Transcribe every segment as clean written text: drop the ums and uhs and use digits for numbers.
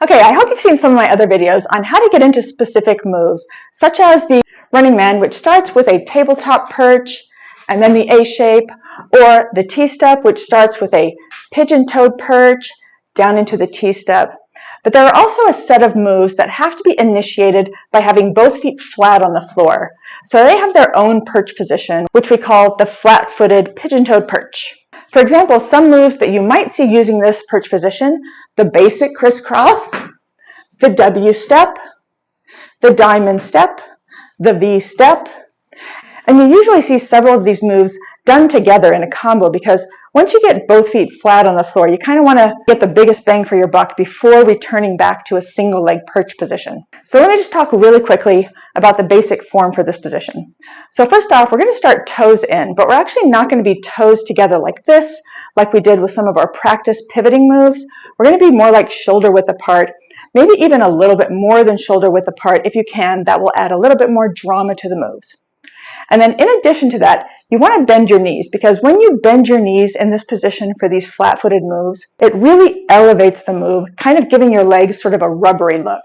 Okay, I hope you've seen some of my other videos on how to get into specific moves, such as the running man, which starts with a tabletop perch and then the A shape, or the T-step, which starts with a pigeon-toed perch down into the T-step. But there are also a set of moves that have to be initiated by having both feet flat on the floor. So they have their own perch position, which we call the flat-footed pigeon-toed perch. For example, some moves that you might see using this perch position: the basic crisscross, the W step, the diamond step, the V step. And you usually see several of these moves done together in a combo, because once you get both feet flat on the floor, you kind of want to get the biggest bang for your buck before returning back to a single leg perch position. So let me just talk really quickly about the basic form for this position. So first off, we're going to start toes in, but we're actually not going to be toes together like this, like we did with some of our practice pivoting moves. We're going to be more like shoulder width apart, maybe even a little bit more than shoulder width apart if you can. That will add a little bit more drama to the moves. And then in addition to that, you want to bend your knees, because when you bend your knees in this position for these flat-footed moves, it really elevates the move, kind of giving your legs sort of a rubbery look,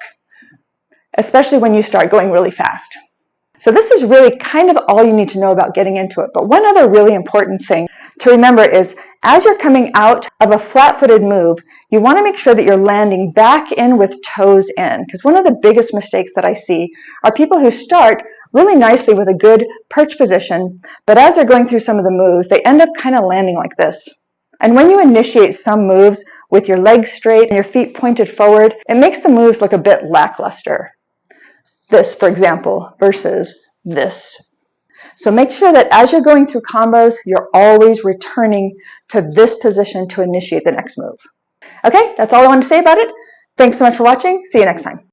especially when you start going really fast. So this is really kind of all you need to know about getting into it. But one other really important thing to remember is, as you're coming out of a flat-footed move, you want to make sure that you're landing back in with toes in, because one of the biggest mistakes that I see are people who start really nicely with a good perch position, but as they're going through some of the moves, they end up kind of landing like this. And when you initiate some moves with your legs straight and your feet pointed forward, it makes the moves look a bit lackluster. This, for example, versus this. So make sure that as you're going through combos, you're always returning to this position to initiate the next move. Okay, that's all I wanted to say about it. Thanks so much for watching. See you next time.